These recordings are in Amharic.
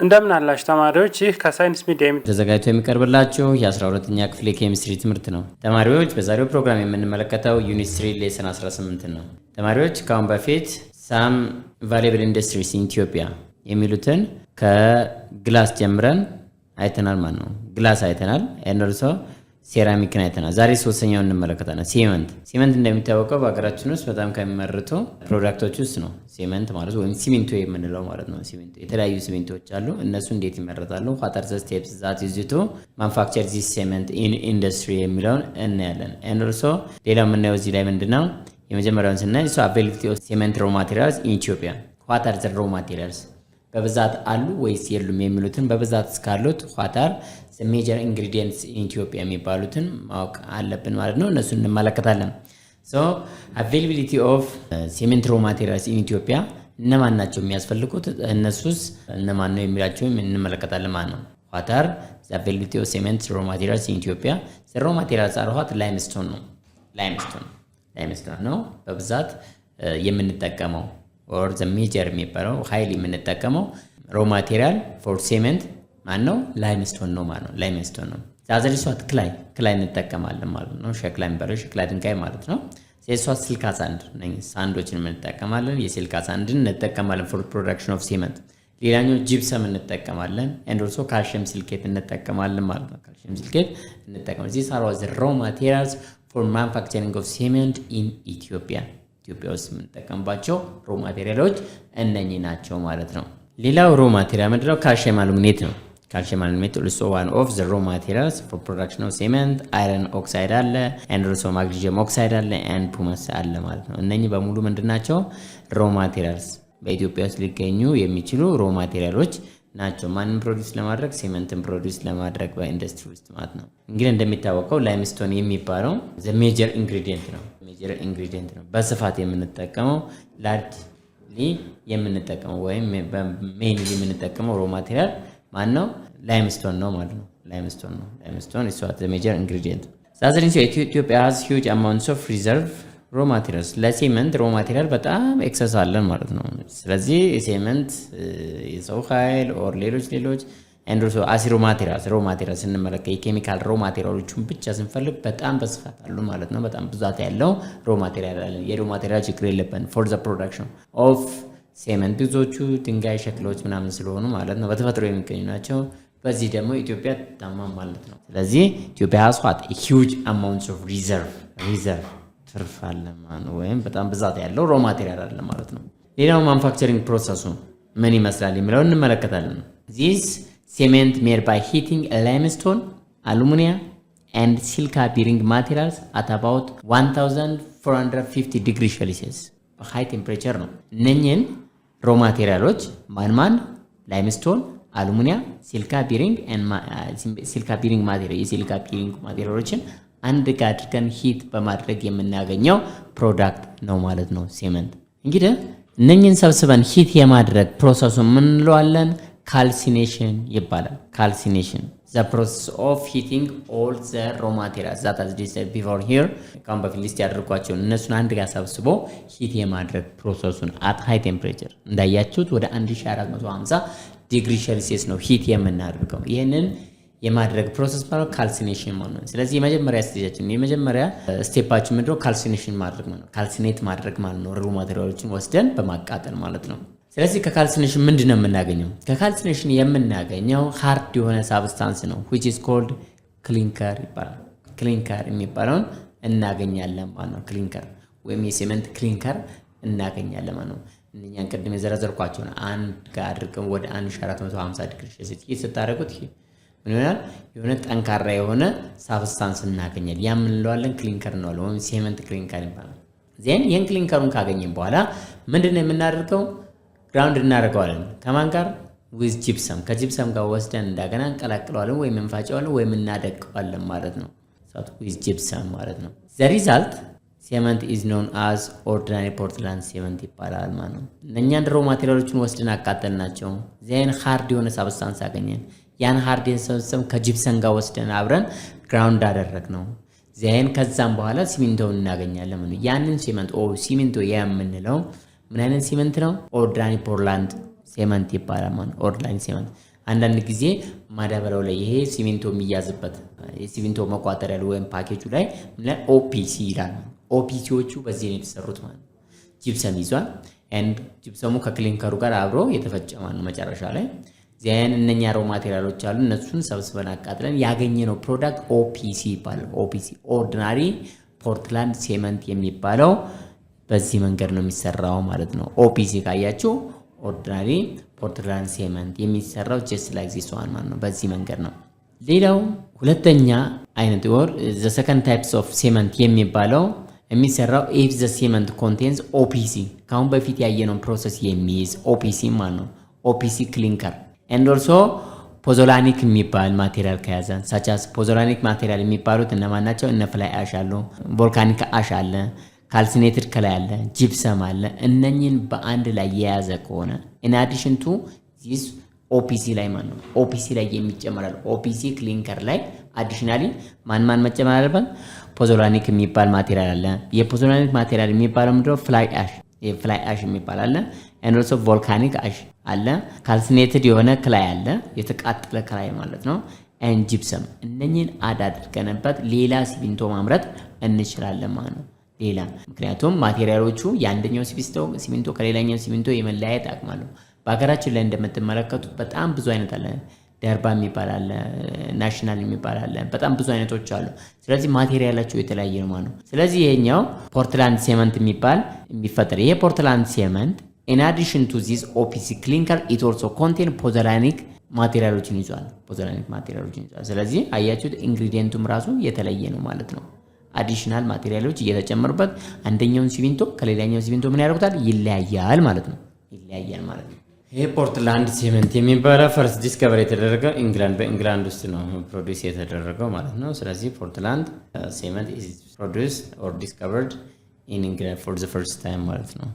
እንደምን አላችሁ ተማሪዎች? ይህ ከሳይንስ ሚዲያ ተዘጋጅቶ የሚቀርብላችሁ የ12ኛ ክፍል የኬሚስትሪ ትምህርት ነው። ተማሪዎች በዛሬው ፕሮግራም የምንመለከተው ዩኒት 3 ሌሰን 18 ነው። ተማሪዎች ከአሁን በፊት ሳም ቫሉብል ኢንዱስትሪስ ኢን ኢትዮጵያ የሚሉትን ከግላስ ጀምረን አይተናል ማለት ነው። ግላስ አይተናል፣ ኤንርሶ ሴራሚክን አይተናል። ዛሬ ሶስተኛውን እንመለከታለን። ሲመንት እንደሚታወቀው በሀገራችን ውስጥ በጣም ከሚመረቱ ፕሮዳክቶች ውስጥ ነው። ሲመንት ማለት ወይም ሲሚንቶ የምንለው ማለት ነው። ሲሚንቶ የተለያዩ ሲሚንቶች አሉ። እነሱ እንዴት ይመረታሉ? what are the steps that is to manufacture this cement in industry የሚለውን እናያለን። ኤንርሶ ሌላው የምናየው እዚህ ላይ ምንድነው? የመጀመሪያውን ስናይ availability of cement raw materials in Ethiopia what are the raw materials በብዛት አሉ ወይስ የሉም የሚሉትን በብዛት እስካሉት what are the major ingredients in Ethiopia የሚባሉትን ማወቅ አለብን ማለት ነው። እነሱን እንመለከታለን። so availability of cement raw materials in Ethiopia እነማን ናቸው የሚያስፈልጉት? እነሱስ እነማን ነው የሚላቸው እንመለከታለን ማለት ነው። what are the availability of cement raw materials in Ethiopia? the raw materials are what? limestone ነው። limestone ነው በብዛት የምንጠቀመው or the major የሚባለው ኃይል የምንጠቀመው raw material for cement ማን ነው? ላይምስቶን ነው ማለት ነው። ላይምስቶን ነው። ዛዘሪሷት ክላይ እንጠቀማለን ማለት ነው። ሸክላ የሚባለው ሸክላ ድንጋይ ማለት ነው። የሷት ሲልካ ሳንድ ሳንዶችን እንጠቀማለን። የሲልካ ሳንድን እንጠቀማለን for production of cement። ሌላኛው ጂፕሰም እንጠቀማለን and also calcium silicate እንጠቀማለን ማለት ነው። calcium silicate እንጠቀማለን። these are the raw materials for manufacturing of cement in Ethiopia ውስጥ የምንጠቀምባቸው ሮ ማቴሪያሎች እነኚህ ናቸው ማለት ነው። ሌላው ሮ ማቴሪያል ምንድነው? ካልሲየም አሉሚኔት ነው። ካልሲየም አሉሚኔት also one of the raw materials for production of cement። አይረን ኦክሳይድ አለ and also magnesium oxide አለ and pumice አለ ማለት ነው። እነኚህ በሙሉ ምንድናቸው? ሮ ማቴሪያልስ በኢትዮጵያ ውስጥ ሊገኙ የሚችሉ ሮ ማቴሪያሎች ናቸው። ማንን ፕሮዲዩስ ለማድረግ? ሲመንትን ፕሮዲዩስ ለማድረግ በኢንዱስትሪ ውስጥ ማለት ነው። እንግዲህ እንደሚታወቀው ላይምስቶን የሚባለው the major ingredient ነው። ኢንግሪዲየንት ነው በስፋት የምንጠቀመው ላርጅሊ የምንጠቀመው ወይም ሜይንሊ የምንጠቀመው ሮ ማቴሪያል ማን ነው? ላይምስቶን ነው ማለት ነው። ላይምስቶን is the major ingredient። ዛዘሪን ኢትዮጵያ has huge amounts of reserve raw materials። ለሲመንት ሮ ማቴሪያል በጣም ኤክሰስ አለን ማለት ነው። ስለዚህ የሲመንት የሰው ኃይል ኦር ሌሎች and also as raw materials ስንመለከት የኬሚካል ሮ ማቴሪያሎችን ብቻ ስንፈልግ በጣም በስፋት አሉ ማለት ነው። በጣም ብዛት ያለው ሮ ማቴሪያል አለ። የሮ ማቴሪያል ችግር የለብን for the production of cement። ብዙዎቹ ድንጋይ ሸክሎች ምናምን ስለሆኑ ማለት ነው በተፈጥሮ የሚገኙ ናቸው። በዚህ ደግሞ ኢትዮጵያ ታማም ማለት ነው። ስለዚህ ኢትዮጵያ has what a huge amounts of reserve ትርፍ አለ ማለት ነው። ወይም በጣም ብዛት ያለው ሮ ማቴሪያል አለ ማለት ነው። ሌላው ማኑፋክቸሪንግ ፕሮሰሱ ምን ይመስላል የሚለውን እንመለከታለን። this cement made by heating limestone, alumina and silica bearing materials at about 1450 degrees Celsius high temperature ነው። እነኚህን ሮ ማቴሪያሎች ማን ላይምስቶን፣ አሉሚኒያ፣ ሲሊካ ቢሪንግ ማቴሪያል የሲሊካ ቢሪንግ ማቴሪያሎችን አንድ ጋር አድርገን ሂት በማድረግ የምናገኘው ፕሮዳክት ነው ማለት ነው ሲመንት። እንግዲህ እነኚህን ሰብስበን ሂት የማድረግ ፕሮሰሱ ምን እንለዋለን? ካልሲኔሽን ይባላል። ካልሲኔሽን the process of heating all the raw materials that as discussed before here ካም በፊት ሊስት ያደርጓቸው እነሱን አንድ ጋር ሰብስቦ ሂት የማድረግ ፕሮሰሱን at high temperature እንዳያችሁት ወደ 1450 ዲግሪ ሴልሲየስ ነው ሂት የምናደርገው። ይሄንን የማድረግ ፕሮሰስ ማለት ካልሲኔሽን ማለት ነው። ስለዚህ የመጀመሪያ ስቴፓችን ምንድነው? ካልሲኔሽን ማድረግ ማለት ነው። ካልሲኔት ማድረግ ማለት ነው። ሮ ማቴሪያሎችን ወስደን በማቃጠል ማለት ነው። ስለዚህ ከካልሲኔሽን ምንድነው የምናገኘው? ከካልሲኔሽን የምናገኘው ሃርድ የሆነ ሳብስታንስ ነው which is called ክሊንከር ይባላል። ክሊንከር የሚባለውን እናገኛለን ማለት ነው። ክሊንከር ወይም የሲመንት ክሊንከር እናገኛለን ማለት ነው። እኛን ቅድም የዘረዘርኳቸውን አንድ ጋር አድርገን ወደ 1450 ዲግሪ ሴልሲየስ ስታደርጉት ምን ይሆናል? የሆነ ጠንካራ የሆነ ሳብስታንስ እናገኛለን። ያ ምን እንለዋለን? ክሊንከር እንለዋለን ወይም ሲመንት ክሊንከር ይባላል። ዜን ይሄን ክሊንከሩን ካገኘን በኋላ ምንድነው የምናደርገው? ግራውንድ እናደርገዋለን። ከማን ጋር? ዊዝ ጂፕሰም። ከጂፕሰም ጋር ወስደን እንደገና እንቀላቅለዋለን ወይም እንፋጨዋለን ወይም እናደቀዋለን ማለት ነው። ሶት ዊዝ ጂፕሰም ማለት ነው። the result cement is known as ordinary Portland cement ይባላል ማለት ነው። እነኛን ሮ ማቴሪያሎችን ወስደን አቃጠልናቸው። ዜን ሃርድ የሆነ ሳብስታንስ አገኘን። ያን ሃርድ ሰብስበን ከጂፕሰም ጋር ወስደን አብረን ግራውንድ አደረግነው። ዜን ከዛም በኋላ ሲሚንቶን እናገኛለን ማለት ነው። ያንን ሲሚንቶ የምንለው ምን አይነት ሲመንት ነው? ኦርዲናሪ ፖርትላንድ ሴመንት ይባላል ማለት ኦርዲናሪ ሴመንት። አንዳንድ ጊዜ ማዳበሪያው ላይ ይሄ ሲሚንቶ የሚያዝበት የሲሚንቶ መቋጠሪያ ወይም ፓኬጁ ላይ ምን ኦፒሲ ይላል። ኦፒሲዎቹ በዚህ ነው የተሰሩት ማለት ነው። ጂፕሰም ይዟል ኤንድ ጂፕሰሙ ከክሊንከሩ ጋር አብሮ የተፈጨ ማለት ነው። መጨረሻ ላይ ዚያን እነኛ ሮ ማቴሪያሎች አሉ። እነሱን ሰብስበን አቃጥለን ያገኘነው ፕሮዳክት ኦፒሲ ይባላል። ኦፒሲ ኦርዲናሪ ፖርትላንድ ሴመንት የሚባለው በዚህ መንገድ ነው የሚሰራው ማለት ነው። ኦፒሲ ካያችሁ ኦርዲናሪ ፖርትላንድ ሴመንት የሚሰራው ጀስት ላይክ ዚስ ዋን ማለት ነው። በዚህ መንገድ ነው። ሌላው ሁለተኛ አይነት ወር ዘ ሰከንድ ታይፕስ ኦፍ ሴመንት የሚባለው የሚሰራው ኢፍ ዘ ሴመንት ኮንቴንስ ኦፒሲ ካሁን በፊት ያየነው ፕሮሰስ የሚይዝ ኦፒሲ ማለት ነው። ኦፒሲ ክሊንከር ኤንድ ኦልሶ ፖዞላኒክ የሚባል ማቴሪያል ከያዘ ሳቻስ ፖዞላኒክ ማቴሪያል የሚባሉት እነማን ናቸው? እነ ፍላይ አሽ አሉ፣ ቮልካኒክ አሽ አለ፣ ካልሲኔትድ ከላይ አለ፣ ጂፕሰም አለ። እነኝን በአንድ ላይ የያዘ ከሆነ ኢን አዲሽን ቱ ዚስ ኦፒሲ ላይ ማለት ነው ኦፒሲ ላይ የሚጨመራል። ኦፒሲ ክሊንከር ላይ አዲሽናሊ ማን መጨመር አለበት? ፖዞላኒክ የሚባል ማቴሪያል አለ። የፖዞላኒክ ማቴሪያል የሚባለው ምንድነው? ፍላይ አሽ የፍላይ አሽ የሚባል አለ and also volcanic ash አለ። ካልሲኔትድ የሆነ ክላይ አለ፣ የተቃጠለ ክላይ ማለት ነው። and gypsum እነኚህን አድ አድርገንበት ሌላ ሲሚንቶ ማምረት እንችላለን ማለት ነው። ሌላ ምክንያቱም ማቴሪያሎቹ የአንደኛው ሲሚንቶ ከሌላኛው ሲሚንቶ የመለያየት አቅም አለው። በሀገራችን ላይ እንደምትመለከቱት በጣም ብዙ አይነት አለ። ደርባ የሚባል አለ፣ ናሽናል የሚባል አለ። በጣም ብዙ አይነቶች አሉ። ስለዚህ ማቴሪያላቸው የተለያየ ነው ማለት ነው። ስለዚህ ይሄኛው ፖርትላንድ ሴመንት የሚፈጠር ይሄ ፖርትላንድ ሴመንት in addition to this OPC clinker it also contain pozzolanic ማቴሪያሎችን ይዟል። ፖዞላኒክ ማቴሪያሎችን ይዟል። ስለዚህ አያችሁት ኢንግሪዲየንቱም ራሱ የተለየ ነው ማለት ነው። አዲሽናል ማቴሪያሎች እየተጨመሩበት አንደኛውን ሲሚንቶ ከሌላኛው ሲሚንቶ ምን ያደርጉታል? ይለያያል ማለት ነው። ይሄ ፖርትላንድ ሴመንት የሚባለው ፈርስት ዲስከቨር የተደረገው በእንግላንድ ውስጥ ነው ፕሮዲዩስ የተደረገው ማለት ነው። ስለዚህ ፖርትላንድ ሴመንት is produced or discovered in England for the first time ማለት ነው።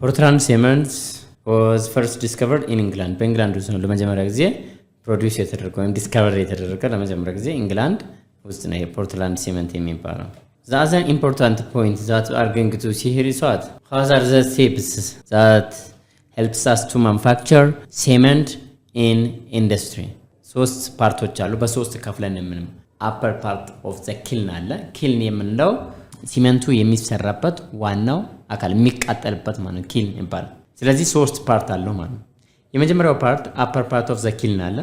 ፖርትላንድ ሴመንት was first discovered in England በእንግላንድ ውስጥ ነው ለመጀመሪያ ጊዜ ፕሮዲዩስ የተደረገው ወይም ዲስከቨር የተደረገው ለመጀመሪያ ጊዜ ኢንግላንድ ውስጥ ነው የፖርትላንድ ሴመንት የሚባለው። The other important point that we are going to see here is what? How are the steps that helps us to manufacture cement in industry? ሶስት ፓርቶች አሉ። በሶስት ከፍለን የምንም upper part of the kiln አለ። kiln የምንለው ሲመንቱ የሚሰራበት ዋናው አካል የሚቃጠልበት ማለት kiln ይባላል። ስለዚህ ሶስት ፓርት አለው ማለት ነው። የመጀመሪያው ፓርት upper part of the kiln አለ።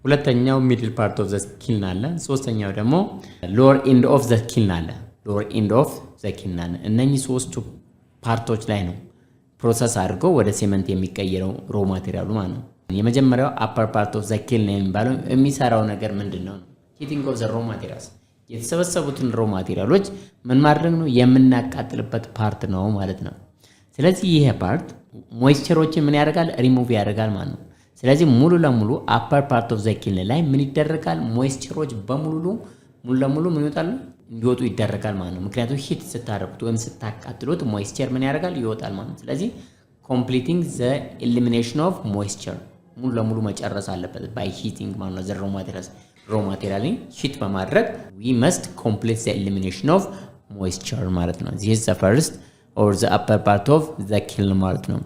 ሁለተኛው middle part of the kiln አለ። ሶስተኛው ደግሞ lower end of the kiln አለ። lower end of the kiln አለ። እነኚህ ሶስቱ ፓርቶች ላይ ነው ፕሮሰስ አድርጎ ወደ ሲመንት የሚቀየረው ሮ ማቴሪያሉ ማለት ነው። የመጀመሪያው upper part of the kiln የሚባለው የሚሰራው ነገር ምንድነው? heating of the raw materials የተሰበሰቡትን ሮ ማቴሪያሎች ምን ማድረግ ነው? የምናቃጥልበት ፓርት ነው ማለት ነው። ስለዚህ ይሄ ፓርት ሞይስቸሮችን ምን ያደርጋል? ሪሙቭ ያደርጋል ማለት ነው። ስለዚህ ሙሉ ለሙሉ upper part of the kiln ላይ ምን ይደረጋል? ሞይስቸሮች ሙሉ ለሙሉ ምን ይወጣሉ? እንዲወጡ ይደረጋል ማለት ነው። ምክንያቱም ሂት ስታደርጉት ወይም ስታቃጥሉት ሞይስቸር ምን ያደርጋል? ይወጣል ማለት ነው። ስለዚህ completing the elimination of moisture ሙሉ ለሙሉ መጨረስ አለበት by heating ማለት ነው። ዘ ሮ ማቴሪያልን ሂት በማድረግ we must complete the elimination of moisture ማለት ነው። this is the first or the upper part of the kiln ማለት ነው።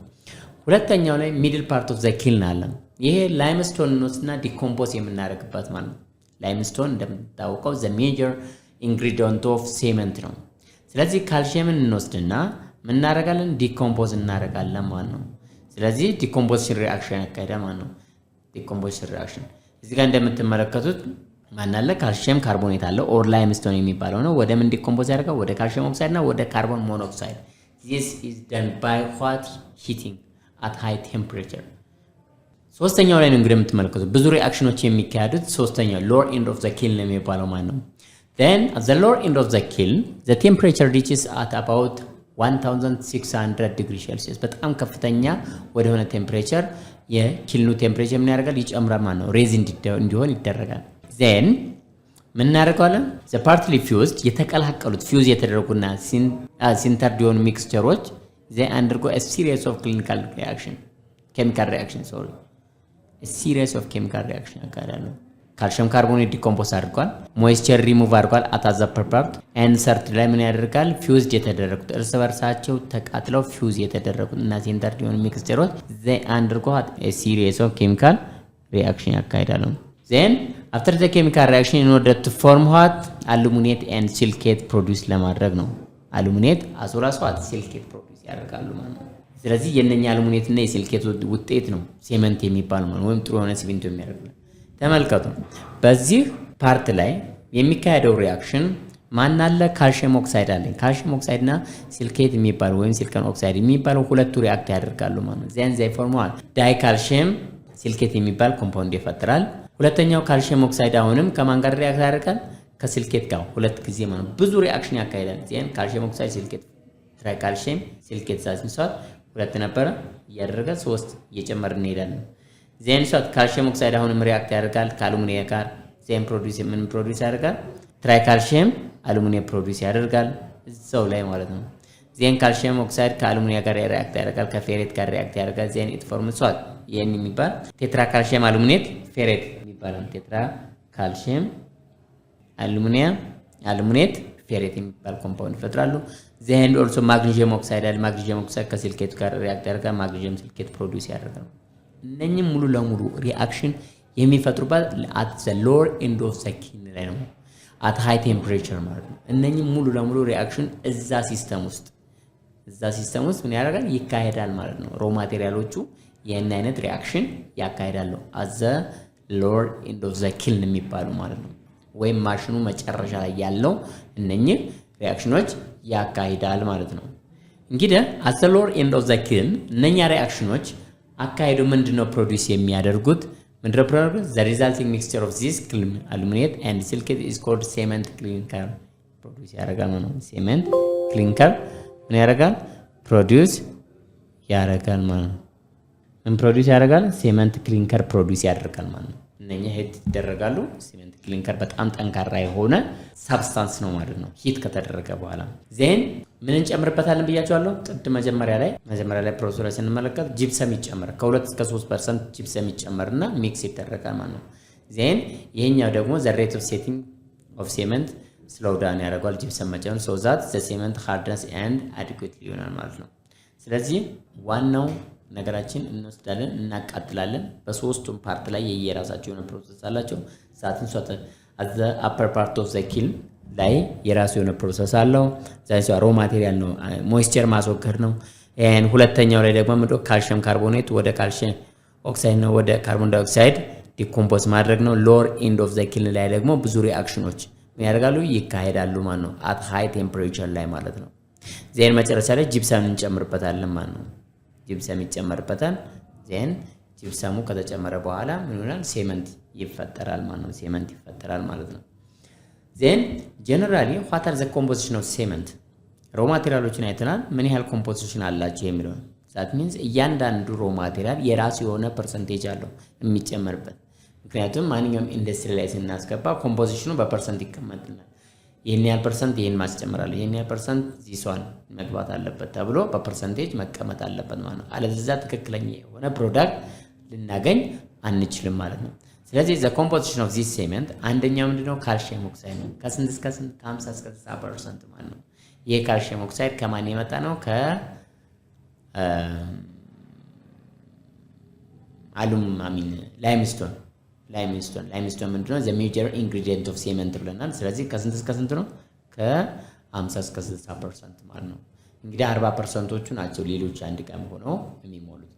ሁለተኛው ላይ middle part of the kiln አለ። ይሄ ላይምስቶን እንወስድና ዲኮምፖዝ የምናደርግበት ማለት ነው። ላይምስቶን እንደምታውቀው the major ingredient of cement ነው። ስለዚህ ካልሲየምን እንወስድና ምን እናደርጋለን? ዲኮምፖዝ እናደርጋለን ማለት ነው። ስለዚህ ዲኮምፖዚሽን ሪአክሽን ያካሂዳል ማለት ነው። ዲኮምፖዚሽን ሪአክሽን እዚህ ጋር እንደምትመለከቱት ማን አለ? ካልሲየም ካርቦኔት አለ ኦር ላይምስቶን የሚባለው ነው። ወደ ምን ዲኮምፖዝ ያደርጋል? ወደ ካልሲየም ኦክሳይድ እና ወደ ካርቦን ሞኖክሳይድ። this is done by what? heating at high temperature። ሶስተኛው ላይ ነው እንግዲህ የምትመለከቱት ብዙ ሪአክሽኖች የሚካሄዱት ሶስተኛው lower end of the kiln የሚባለው ማለት ነው። then at the lower end of the kiln the temperature reaches at about 1600 degrees Celsius በጣም ከፍተኛ ወደ ሆነ ቴምፕሬቸር የኪልኑ ቴምፕሬቸር ምን ያደርጋል? ይጨምራል ማለት ነው። ሬዝ እንዲሆን ይደረጋል። then ምን እናደርጋለን? the partly fused የተቀላቀሉት ፊውዝ የተደረጉና ሲንተርድ የሆኑ ሚክስቸሮች they undergo a series of chemical reaction ያካሂዳሉ። ካልሽየም ካርቦኔት ዲኮምፖዝ አድርጓል። ሞይስቸር ሪሙቭ አድርጓል አታዛ ፐርፓርት ኤንድ ሰርድ ላይ ምን ያደርጋል? ፊውዝድ የተደረጉት እርስ በርሳቸው ተቃጥለው ፊውዝ የተደረጉት እና ሴንተር ዲሆን ሚክስቸሮች ዘ አንደርጎት ሲሪየስ ኦፍ ኬሚካል ሪአክሽን ያካሂዳሉ። ዜን አፍተር ዘ ኬሚካል ሪአክሽን ኢን ኦርደር ቱ ፎርም ዋት አሉሚኔት ኤንድ ሲልኬት ፕሮዲውስ ለማድረግ ነው። አሉሚኔት አሶላስ ዋት ሲልኬት ፕሮዲውስ ያደርጋሉ ማለት ነው። ስለዚህ የነኛ አሉሚኔት እና የሲልኬት ውጤት ነው ሴመንት የሚባል ማለት ወይም ጥሩ የሆነ ሲሚንቶ የሚያደርግልን። ተመልከቱ በዚህ ፓርት ላይ የሚካሄደው ሪአክሽን ማን አለ? ካልሽየም ኦክሳይድ አለ። ካልሽየም ኦክሳይድ እና ሲልኬት የሚባለው ወይም ሲሊከን ኦክሳይድ የሚባለው ሁለቱ ሪአክት ያደርጋሉ ማለት ነው። ዜን ዘይ ፎርም ዳይ ካልሽየም ሲልኬት የሚባል ኮምፓውንድ ይፈጥራል። ሁለተኛው ካልሽየም ኦክሳይድ አሁንም ከማን ጋር ሪአክት ያደርጋል? ከሲልኬት ጋር ሁለት ጊዜ ማለት ብዙ ሪአክሽን ያካሂዳል። ዜን ካልሽየም ኦክሳይድ ሲልኬት ትራይ ካልሽየም ሲልኬት ዛስንሷል ሁለት ነበረ እያደረገ 3 እየጨመርን እንሄዳለን። ዜን ሾት ካልሽየም ኦክሳይድ አሁንም ሪአክት ያደርጋል ከአሉሚኒየም ጋር። ዜን ፕሮዲዩስ ምን ፕሮዲዩስ ያደርጋል? ትራይ ካልሽየም አሉሚኒየም ፕሮዲዩስ ያደርጋል እዛው ላይ ማለት ነው። ዜን ካልሽየም ኦክሳይድ ከአሉሚኒየም ጋር ሪአክት ያደርጋል ከፌሬት ጋር ሪአክት ያደርጋል። ዜን ኢት ፎርምስ ዋት ይሄን የሚባል ቴትራ ካልሽየም አሉሚኔት ፌሬት የሚባለው ቴትራ ካልሽየም አሉሚኔት ፌሬት የሚባል ኮምፓውንድ ይፈጥራሉ። ዜን ኦልሶ ማግኒዥየም ኦክሳይድ አለ። ማግኒዥየም ኦክሳይድ ከሲልኬት ጋር ሪአክት ያደርጋል ማግኒዥየም ሲልኬት ፕሮዲዩስ ያደርጋል። እነኚህም ሙሉ ለሙሉ ሪአክሽን የሚፈጥሩበት አት ዘ ሎወር ኤንድ ኦፍ ዘ ኪን ላይ ነው አት ሃይ ቴምፕሬቸር ማለት ነው። እነኚህም ሙሉ ለሙሉ ሪአክሽን እዛ ሲስተም ውስጥ ምን ያደርጋል? ይካሄዳል ማለት ነው። ሮ ማቴሪያሎቹ ይህን አይነት ሪአክሽን ያካሄዳሉ አት ዘ ሎወር ኤንድ ኦፍ ዘ ኪን የሚባሉ ማለት ነው። ወይም ማሽኑ መጨረሻ ላይ ያለው እነኚህ ሪአክሽኖች ያካሂዳል ማለት ነው። እንግዲህ አት ዘ ሎወር ኤንድ ኦፍ ዘ ኪን እነኛ ሪአክሽኖች አካሄዱ ምንድነው ፕሮዲዩስ የሚያደርጉት? ምንድነው ፕሮዲዩስ? ዘ ሪዛልቲንግ ሚክስቸር ኦፍ ዚስ አሉሚኔት ኤንድ ሲልኬት ኢዝ ኮልድ ሴመንት ክሊንከር ፕሮዲዩስ ያደርጋል ማለት ነው። ሴመንት ክሊንከር ምን ያደርጋል? ፕሮዲዩስ ያደርጋል ማለት ነው። ምን ፕሮዲዩስ ያደርጋል? ሴመንት ክሊንከር ፕሮዲዩስ ያደርጋል ማለት ነው። እነኛ ሂት ይደረጋሉ። ሴመንት ክሊንከር በጣም ጠንካራ የሆነ ሳብስታንስ ነው ማለት ነው። ሂት ከተደረገ በኋላ ዜን ምን እንጨምርበታለን ብያቸዋለሁ። ጥድ መጀመሪያ ላይ ፕሮሰስ ላይ ስንመለከት ጂፕሰም ይጨመራል። ከ2 እስከ 3% ጂፕሰም ይጨመርና ሚክስ ይደረጋል ማለት ነው። ዜን ይሄኛው ደግሞ ዘ ሬት ኦፍ ሴቲንግ ኦፍ ሴመንት ስሎው ዳውን ያደርጋል ጂፕሰም መጨመር ሶ ዛት ዘ ሴመንት ሃርድነስ ኤንድ አዲኩዌት ይሆናል ማለት ነው። ስለዚህ ዋናው ነገራችን እንወስዳለን እናቃጥላለን። በሶስቱም ፓርት ላይ የየራሳቸው የሆነ ፕሮሰስ አላቸው። ዛትን ሶተ at the upper part of the kiln ላይ የራሱ የሆነ ፕሮሰስ አለው። ዛይስ ሮ ማቴሪያል ነው ሞይስቸር ማስወገድ ነው። ሁለተኛው ላይ ደግሞ ምንድነው ካልሽየም ካርቦኔት ወደ ካልሽየም ኦክሳይድ ነው ወደ ካርቦን ዳይኦክሳይድ ዲኮምፖዝ ማድረግ ነው። ሎወር ኤንድ ኦፍ ዘ kiln ላይ ደግሞ ብዙ ሪአክሽኖች ምን ያደርጋሉ? ይካሄዳሉ ማለት ነው። at high temperature ላይ ማለት ነው። ዜን መጨረሻ ላይ ጂፕሰም እንጨምርበታለን ማለት ነው። ጂፕሰም ይጨመርበታል። ዜን ጂፕሰሙ ከተጨመረ በኋላ ምን ይሆናል? ሴመንት ይፈጠራል ማለት ነው። ዜን ጀነራሊ what are the composition of cement ሮ ማቴሪያሎችን አይተናል። ምን ያህል ኮምፖዚሽን አላቸው የሚለው that means እያንዳንዱ ሮ ማቴሪያል የራሱ የሆነ ፐርሰንቴጅ አለው የሚጨመርበት። ምክንያቱም ማንኛውም ኢንዱስትሪ ላይ ስናስገባ ኮምፖዚሽኑ በፐርሰንት ይቀመጥልናል። ይሄን ያህል ፐርሰንት ይሄን ማስጨመራል፣ ይሄን ያህል ፐርሰንት ዚሷን መግባት አለበት ተብሎ በፐርሰንቴጅ መቀመጥ አለበት ማለት ነው። አለዚያ ትክክለኛ የሆነ ፕሮዳክት ልናገኝ አንችልም ማለት ነው። ስለዚህ ዘ ኮምፖዚሽን ኦፍ ዚስ ሴመንት አንደኛው ምንድነው? ካልሽየም ኦክሳይድ ነው። ከስንት እስከ ስንት? ከ50 እስከ 60% ማለት ነው። ይሄ ካልሽየም ኦክሳይድ ከማን የመጣ ነው? ላይምስቶን ምንድነው? ዘ ሜጀር ኢንግሪዲየንት ኦፍ ሴመንት ብለናል። ስለዚህ ከስንት እስከ ስንት ነው? ከ50 እስከ 60% ማለት ነው። እንግዲህ 40%ዎቹ ናቸው ሌሎች አንድ ቀን ሆነው የሚሞሉት።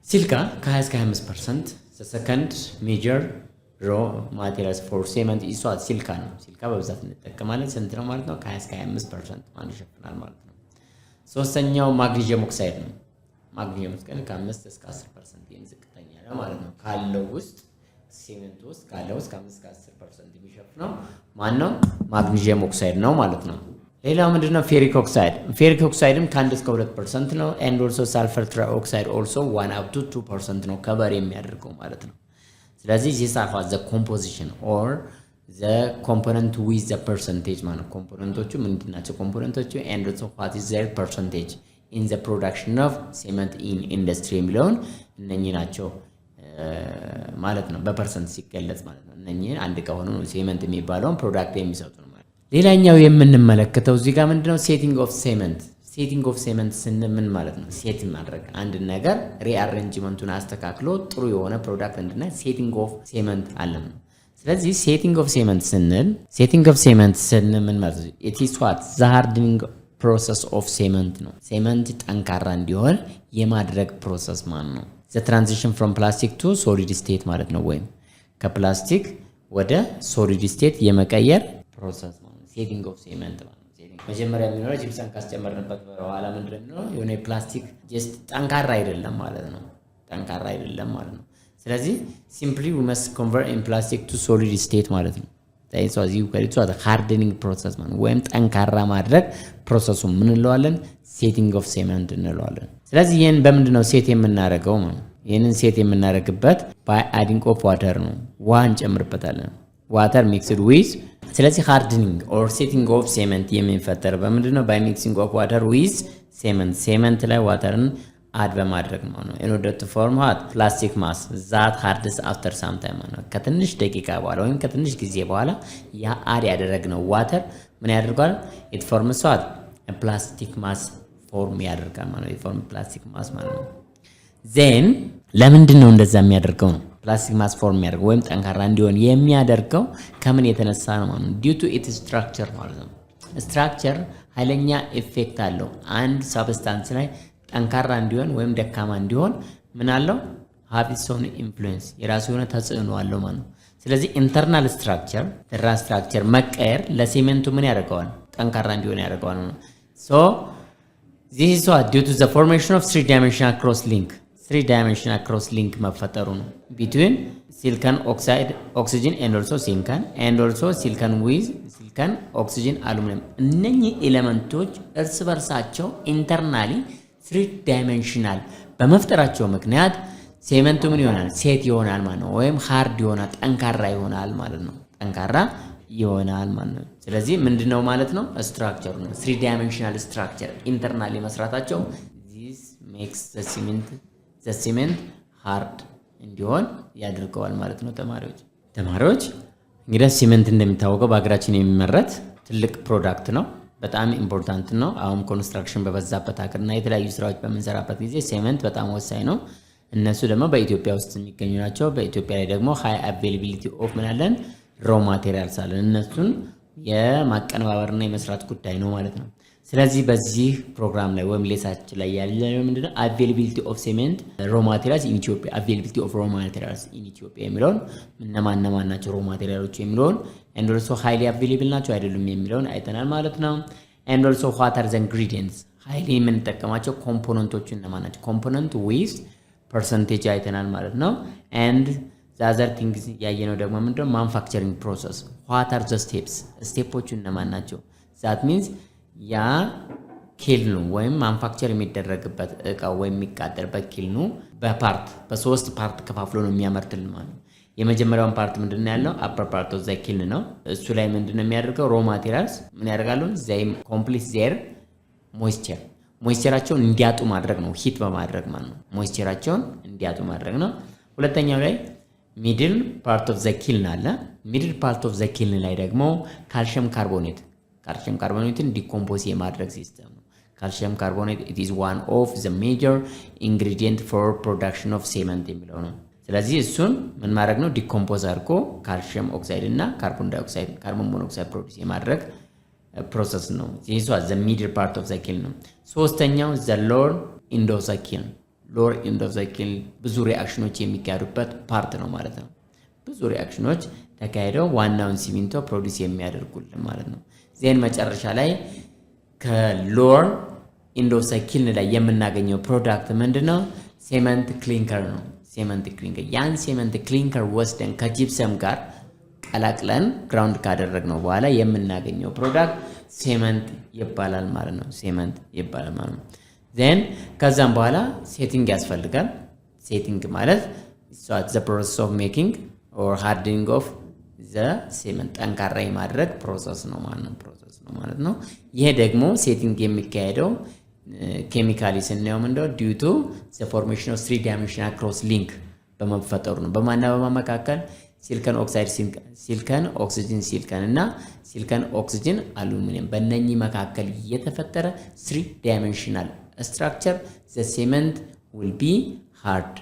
ሲልካ ከ20 እስከ 25% ሰከንድ ሜጀር ሮ ማቴሪያልስ ፎር ሴመንት ኢሷት ሲልካ ነው። ሲልካ በብዛት እንጠቀማለን። ስንት ነው ማለት ነው? ከ20 እስከ 25% ማለት ይሸፍናል ማለት ነው። ሶስተኛው ማግኒዥየም ኦክሳይድ ነው። ማግኒዥየም ኦክሳይድ ከ5 እስከ 10% ዝቅተኛ ነው ማለት ነው። ካለው ውስጥ ሴመንት ውስጥ ካለው እስከ 5 እስከ 10% የሚሸፍነው ማን ነው? ማግኒዥየም ኦክሳይድ ነው ማለት ነው። ሌላው ምንድነው? ፌሪክ ኦክሳይድ። ፌሪክ ኦክሳይድም ከ1 እስከ 2% ነው። ኤንድ ኦልሶ ሳልፈር ትራይኦክሳይድ ኦልሶ 1 up to 2% ነው ከበር የሚያደርገው ማለት ነው። ስለዚህ ዚስ አር ዘ ኮምፖዚሽን ኦር ዘ ኮምፖነንት ዊዝ ዘ ፐርሰንቴጅ ማለት ኮምፖነንቶቹ ምንድናቸው? ኮምፖነንቶቹ ኤንድ ኦልሶ ዋት ኢዝ ዘር ፐርሰንቴጅ ኢን ዘ ፕሮዳክሽን ኦፍ ሴመንት ኢን ኢንዱስትሪ የሚለውን እነኚህ ናቸው ማለት ነው በፐርሰንት ሲገለጽ ማለት ነው። እነኚህ አንድ ከሆኑ ነው ሴመንት የሚባለውን ፕሮዳክት የሚሰጡ ነው ማለት። ሌላኛው የምንመለከተው እዚህ ጋር ምንድነው ሴቲንግ ኦፍ ሴመንት። ሴቲንግ ኦፍ ሴመንት ስንል ምን ማለት ነው? ሴት ማድረግ አንድ ነገር ሪአሬንጅመንቱን አስተካክሎ ጥሩ የሆነ ፕሮዳክት እንድናይ ሴቲንግ ኦፍ ሴመንት አለን። ስለዚህ ሴቲንግ ኦፍ ሴመንት ስንል ምን ማለት ነው? ኢት ኢዝ ዋት ዘ ሃርድኒንግ ፕሮሰስ ኦፍ ሴመንት ነው። ሴመንት ጠንካራ እንዲሆን የማድረግ ፕሮሰስ ማለት ነው። ዘ ትራንዚሽን ፍሮም ፕላስቲክ ቱ ሶሊድ ስቴት ማለት ነው። ወይም ከፕላስቲክ ወደ ሶሊድ ስቴት የመቀየር ፕሮሰስ ማለት ነው። ሴቲንግ ኦፍ ሴመንት ማለት ነው። መጀመሪያ የሚኖረው ጂፕሰም ካስጨመርንበት በኋላ ምንድነው የሆነ ፕላስቲክ ጀስት ጠንካራ አይደለም ማለት ነው። ስለዚህ ሲምፕሊ ዊ መስት ኮንቨርት ኢን ፕላስቲክ ቱ ሶሊድ ስቴት ማለት ነው። ሃርደኒንግ ፕሮሰስ ማለት ወይም ጠንካራ ማድረግ ፕሮሰሱ ምን እንለዋለን? ሴቲንግ ኦፍ ሴመንት እንለዋለን። ስለዚህ ይህን በምንድነው ሴት የምናደርገው ማለት ነው? ይህንን ሴት የምናደርግበት ባይ አዲንግ ኦፍ ዋተር ነው። ውሃ እንጨምርበታለን። ዋተር ሚክስድ ዊዝ። ስለዚህ ሃርድኒንግ ኦር ሴቲንግ ኦፍ ሴመንት የሚፈጠር በምንድነው? ባይ ሚክሲንግ ኦፍ ዋተር ዊዝ ሴመንት ላይ ዋተርን አድ በማድረግ ማለት ነው። in order to form what plastic mass that hardens after some time ማለት ነው። ከትንሽ ደቂቃ በኋላ ወይም ከትንሽ ጊዜ በኋላ ያ አድ ያደረግነው ዋተር ምን ያደርጋል? it forms what a plastic mass ፎርም ያደርጋል ማለት ነው። የፎርም ፕላስቲክ ማስ ማለት ነው። ዜን ለምንድን ነው እንደዛ የሚያደርገው ነው? ፕላስቲክ ማስ ፎርም የሚያደርገው ወይም ጠንካራ እንዲሆን የሚያደርገው ከምን የተነሳ ነው ማለት ነው? ዲው ቱ ኢት ስትራክቸር ማለት ነው። ስትራክቸር ኃይለኛ ኢፌክት አለው አንድ ሳብስታንስ ላይ ጠንካራ እንዲሆን ወይም ደካማ እንዲሆን ምን አለው? ሃቭ ኢትስ ኦውን ኢንፍሉዌንስ የራሱ የሆነ ተጽዕኖ አለው ማለት ነው። ስለዚህ ኢንተርናል ስትራክቸር መቀየር ለሴሜንቱ ምን ያደርገዋል? ጠንካራ እንዲሆን ያደርገዋል ነው። ሶ this is what due to the formation of three dimensional cross link መፈጠሩ ነው between silicon oxide oxygen and also silicon with silicon oxygen aluminum እነኚህ ኤሌመንቶች እርስ በርሳቸው ኢንተርናሊ ትሪ ዳይሜንሽናል በመፍጠራቸው ምክንያት ሴመንቱ ምን ይሆናል? ሴት ይሆናል ማለት ነው። ወይም ሃርድ ይሆናል፣ ጠንካራ ይሆናል ማለት ነው። ስለዚህ ምንድነው ማለት ነው? ስትራክቸሩ ነው። ትሪ ዳይሜንሽናል ስትራክቸር ኢንተርናሊ መስራታቸው this makes the cement hard እንዲሆን ያደርገዋል ማለት ነው። ተማሪዎች እንግዲህ ሲመንት እንደሚታወቀው በአገራችን የሚመረት ትልቅ ፕሮዳክት ነው። በጣም ኢምፖርታንት ነው። አሁን ኮንስትራክሽን በበዛበት ሀገርና የተለያዩ ስራዎች በመንሰራበት ጊዜ ሴመንት በጣም ወሳኝ ነው። እነሱ ደግሞ በኢትዮጵያ ውስጥ የሚገኙ ናቸው። በኢትዮጵያ ላይ ደግሞ ሃይ አቬይላቢሊቲ ኦፍ ምናለን ሮ ማቴሪያልስ አለን። እነሱን የማቀነባበርና የመስራት ጉዳይ ነው ማለት ነው። ስለዚህ በዚህ ፕሮግራም ላይ ወይም ሌሳችን ላይ ያለው ምንድነው? አቬይላቢሊቲ ኦፍ ሴመንት ሮ ማቴሪያልስ ኢን ኢትዮጵያ፣ አቬይላቢሊቲ ኦፍ ሮ ማቴሪያልስ ኢን ኢትዮጵያ የሚለውን እነማን ናቸው ሮ ማቴሪያሎች የሚለውን and also highly available ናቸው አይደሉም የሚለውን አይተናል ማለት ነው። and also what are the ingredients highly የምንጠቀማቸው ኮምፖነንቶቹ እነማን ናቸው? ኮምፖነንት with percentage አይተናል ማለት ነው። and the other things ያየነው ደግሞ ምንድነው? manufacturing process what are the ስቴፖቹ እነማን ናቸው? that means ያ ኪልኑ ወይም ማኑፋክቸር የሚደረግበት እቃ ወይም የሚቃጠልበት ኪልኑ በሶስት ፓርት ከፋፍሎ ነው የሚያመርትልን ማለት ነው። የመጀመሪያውን ፓርት ምንድነው ያለው? አፐር ፓርት ኦፍ ዘ ኪልን ነው። እሱ ላይ ምንድነው የሚያደርገው? ሮ ማቴሪያልስ ምን ያደርጋሉ? ዘይም ኮምፕሊት ዜር ሞይስቸራቸውን እንዲያጡ ማድረግ ነው። ሂት በማድረግ ማለት ነው። ሞይስቸራቸውን እንዲያጡ ማድረግ ነው። ሁለተኛው ላይ ሚድል ፓርት ኦፍ ዘ ኪልን አለ። ሚድል ፓርት ኦፍ ዘ ኪልን ላይ ደግሞ ካልሽየም ካርቦኔትን ዲኮምፖዝ የማድረግ ሲስተም ነው። ካልሽየም ካርቦኔት it is one of the major ingredient for production of cement የሚለው ነው። ስለዚህ እሱን ምን ማድረግ ነው? ዲኮምፖዝ አድርጎ ካልሽየም ኦክሳይድ እና ካርቦን ሞኖክሳይድ ፕሮዲዩስ የማድረግ ፕሮሰስ ነው። this was the middle part of the kiln ነው። ሶስተኛው the lower end of the kiln ብዙ ሪአክሽኖች የሚካሄዱበት ፓርት ነው ማለት ነው። ብዙ ሪአክሽኖች ተካሄደው ዋናውን ሲሚንቶ ፕሮዲዩስ የሚያደርጉልን ማለት ነው። ዜን መጨረሻ ላይ ከሎወር ኢንድ ኦፍ ዘ ኪልን ላይ የምናገኘው ፕሮዳክት ምንድነው? ሴመንት ክሊንከር ነው። ያን ሴመንት ክሊንከር ወስደን ከጂፕሰም ጋር ቀላቅለን ግራውንድ ካደረግነው በኋላ የምናገኘው ፕሮዳክት ሴመንት ይባላል ማለት ነው። ዜን ከዛም በኋላ ሴቲንግ ያስፈልጋል። ሴቲንግ ማለት the process of making or hardening of the cement ጠንካራ የማድረግ ፕሮሰስ ነው ማለት ነው። ይሄ ደግሞ ሴቲንግ የሚካሄደው ኬሚካሊ ስናየው ምንድነው? due to the formation of three dimensional cross link በመፈጠሩ ነው። በማና በመካከል ሲሊከን ኦክሳይድ ሲሊከን ኦክሲጅን ሲሊከን እና ሲሊከን ኦክሲጅን አሉሚኒየም በእነኚህ መካከል የተፈጠረ 3 ዳይሜንሽናል ስትራክቸር ዘ ሴመንት ዊል ቢ ሃርድ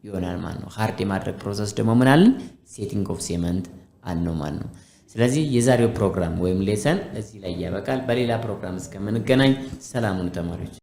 ይሆናል ማለት ነው። ሃርድ የማድረግ ፕሮሰስ ደግሞ ምን አለን? ሴቲንግ ኦፍ ሴመንት አልነው ማለት ነው። ስለዚህ የዛሬው ፕሮግራም ወይም ሌሰን እዚህ ላይ ያበቃል። በሌላ ፕሮግራም እስከምንገናኝ ሰላም ሁኑ ተማሪዎች።